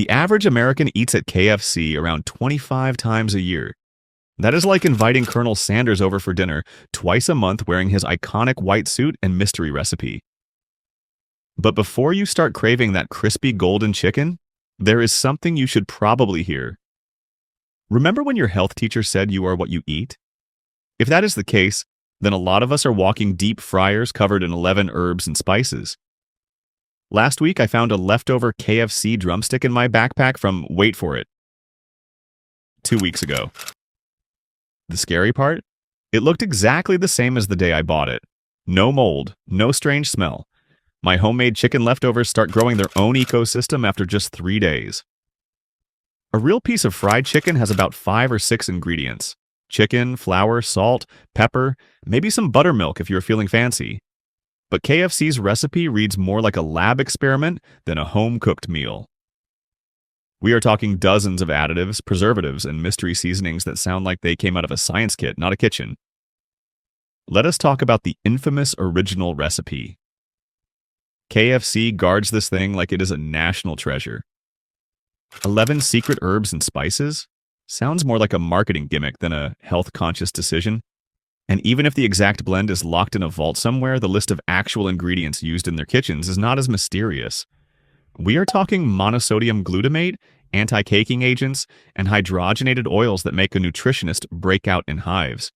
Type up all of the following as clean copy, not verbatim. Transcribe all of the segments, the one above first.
The average American eats at KFC around 25 times a year. That is like inviting Colonel Sanders over for dinner twice a month wearing his iconic white suit and mystery recipe. But before you start craving that crispy golden chicken, there is something you should probably hear. Remember when your health teacher said you are what you eat? If that is the case, then a lot of us are walking deep fryers covered in 11 herbs and spices. Last week, I found a leftover KFC drumstick in my backpack from, wait for it, 2 weeks ago. The scary part? It looked exactly the same as the day I bought it. No mold, no strange smell. My homemade chicken leftovers start growing their own ecosystem after just 3 days. A real piece of fried chicken has about 5 or 6 ingredients. Chicken, flour, salt, pepper, maybe some buttermilk if you're feeling fancy. But KFC's recipe reads more like a lab experiment than a home-cooked meal. We are talking dozens of additives, preservatives, and mystery seasonings that sound like they came out of a science kit, not a kitchen. Let us talk about the infamous original recipe. KFC guards this thing like it is a national treasure. 11 secret herbs and spices? Sounds more like a marketing gimmick than a health-conscious decision. And even if the exact blend is locked in a vault somewhere, the list of actual ingredients used in their kitchens is not as mysterious. We are talking monosodium glutamate, anti-caking agents, and hydrogenated oils that make a nutritionist break out in hives.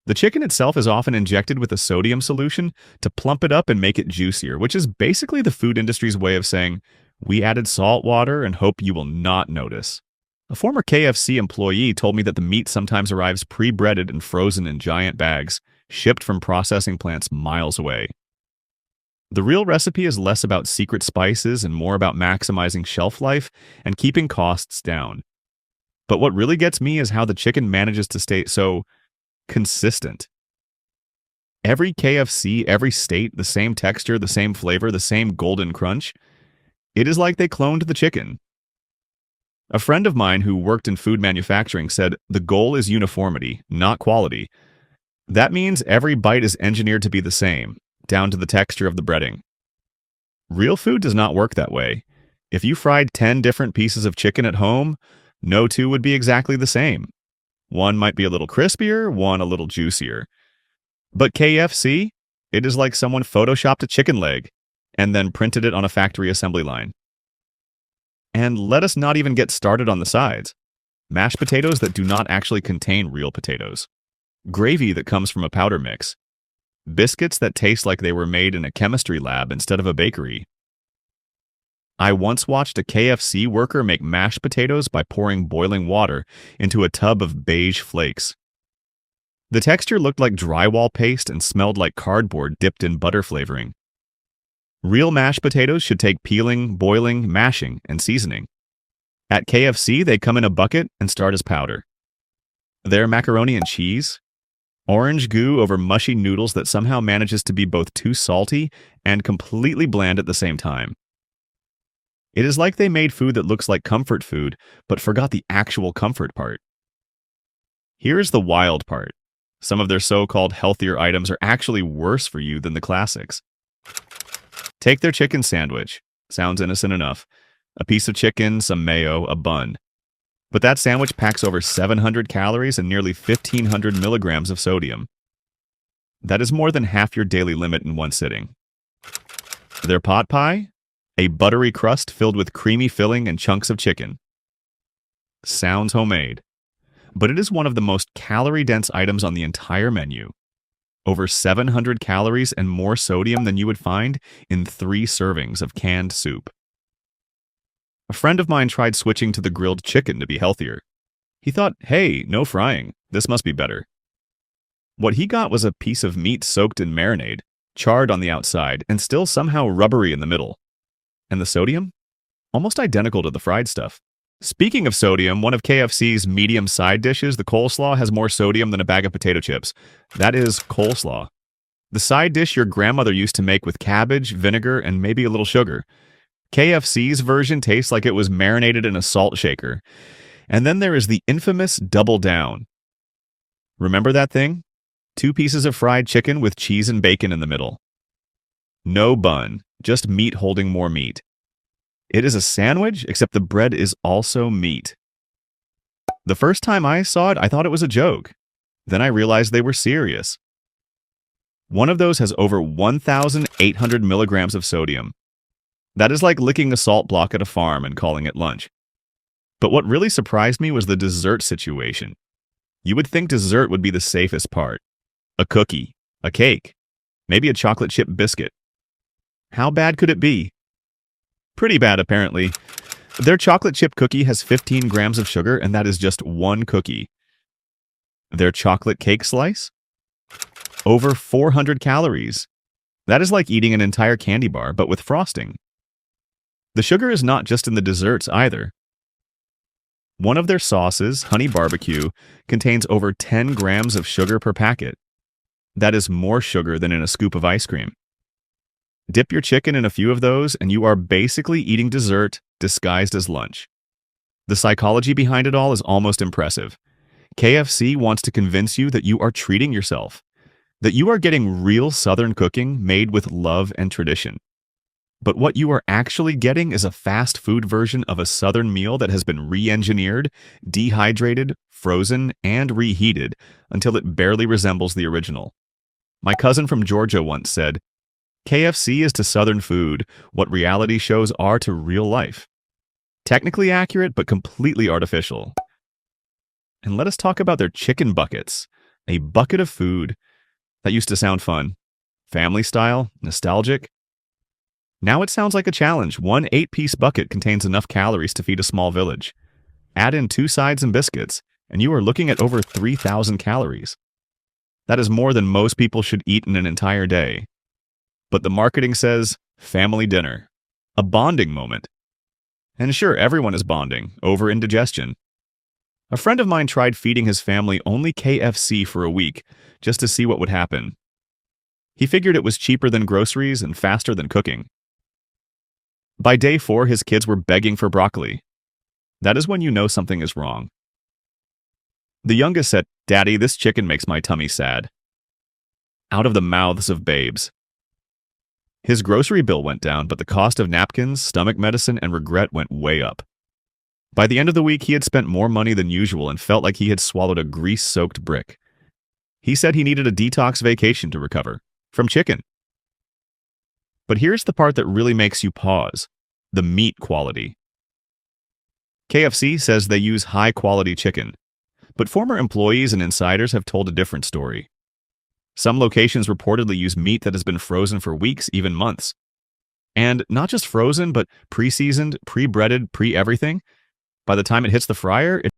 The chicken itself is often injected with a sodium solution to plump it up and make it juicier, which is basically the food industry's way of saying, we added salt water and hope you will not notice. A former KFC employee told me that the meat sometimes arrives pre-breaded and frozen in giant bags, shipped from processing plants miles away. The real recipe is less about secret spices and more about maximizing shelf life and keeping costs down. But what really gets me is how the chicken manages to stay so consistent. Every KFC, every state, the same texture, the same flavor, the same golden crunch. It is like they cloned the chicken. A friend of mine who worked in food manufacturing said the goal is uniformity, not quality. That means every bite is engineered to be the same, down to the texture of the breading. Real food does not work that way. If you fried 10 different pieces of chicken at home, no two would be exactly the same. One might be a little crispier, one a little juicier. But KFC, it is like someone photoshopped a chicken leg and then printed it on a factory assembly line. And let us not even get started on the sides. Mashed potatoes that do not actually contain real potatoes. Gravy that comes from a powder mix. Biscuits that taste like they were made in a chemistry lab instead of a bakery. I once watched a KFC worker make mashed potatoes by pouring boiling water into a tub of beige flakes. The texture looked like drywall paste and smelled like cardboard dipped in butter flavoring. Real mashed potatoes should take peeling, boiling, mashing, and seasoning. At KFC, they come in a bucket and start as powder. Their macaroni and cheese? Orange goo over mushy noodles that somehow manages to be both too salty and completely bland at the same time. It is like they made food that looks like comfort food, but forgot the actual comfort part. Here's the wild part. Some of their so-called healthier items are actually worse for you than the classics. Take their chicken sandwich. Sounds innocent enough. A piece of chicken, some mayo, a bun. But that sandwich packs over 700 calories and nearly 1,500 milligrams of sodium. That is more than half your daily limit in one sitting. Their pot pie? A buttery crust filled with creamy filling and chunks of chicken. Sounds homemade. But it is one of the most calorie-dense items on the entire menu. Over 700 calories and more sodium than you would find in 3 servings of canned soup. A friend of mine tried switching to the grilled chicken to be healthier. He thought, hey, no frying, this must be better. What he got was a piece of meat soaked in marinade, charred on the outside, and still somehow rubbery in the middle. And the sodium? Almost identical to the fried stuff. Speaking of sodium, one of KFC's medium side dishes, the coleslaw, has more sodium than a bag of potato chips. That is coleslaw. The side dish your grandmother used to make with cabbage, vinegar, and maybe a little sugar. KFC's version tastes like it was marinated in a salt shaker. And then there is the infamous double down. Remember that thing? 2 pieces of fried chicken with cheese and bacon in the middle. No bun, just meat holding more meat. It is a sandwich, except the bread is also meat. The first time I saw it, I thought it was a joke. Then I realized they were serious. One of those has over 1,800 milligrams of sodium. That is like licking a salt block at a farm and calling it lunch. But what really surprised me was the dessert situation. You would think dessert would be the safest part. A cookie, a cake, maybe a chocolate chip biscuit. How bad could it be? Pretty bad, apparently. Their chocolate chip cookie has 15 grams of sugar, and that is just one cookie. Their chocolate cake slice? Over 400 calories. That is like eating an entire candy bar, but with frosting. The sugar is not just in the desserts either. One of their sauces, honey barbecue, contains over 10 grams of sugar per packet. That is more sugar than in a scoop of ice cream. Dip your chicken in a few of those, and you are basically eating dessert disguised as lunch. The psychology behind it all is almost impressive. KFC wants to convince you that you are treating yourself, that you are getting real Southern cooking made with love and tradition. But what you are actually getting is a fast food version of a Southern meal that has been re-engineered, dehydrated, frozen, and reheated until it barely resembles the original. My cousin from Georgia once said, KFC is to Southern food what reality shows are to real life. Technically accurate, but completely artificial. And let us talk about their chicken buckets. A bucket of food. That used to sound fun. Family style, nostalgic. Now it sounds like a challenge. One 8-piece bucket contains enough calories to feed a small village. Add in 2 sides and biscuits, and you are looking at over 3,000 calories. That is more than most people should eat in an entire day. But the marketing says, family dinner. A bonding moment. And sure, everyone is bonding over indigestion. A friend of mine tried feeding his family only KFC for a week, just to see what would happen. He figured it was cheaper than groceries and faster than cooking. By day 4, his kids were begging for broccoli. That is when you know something is wrong. The youngest said, "Daddy, this chicken makes my tummy sad." Out of the mouths of babes. His grocery bill went down, but the cost of napkins, stomach medicine, and regret went way up. By the end of the week, he had spent more money than usual and felt like he had swallowed a grease-soaked brick. He said he needed a detox vacation to recover. From chicken. But here's the part that really makes you pause. The meat quality. KFC says they use high-quality chicken, but former employees and insiders have told a different story. Some locations reportedly use meat that has been frozen for weeks, even months. And not just frozen, but pre-seasoned, pre-breaded, pre-everything. By the time it hits the fryer,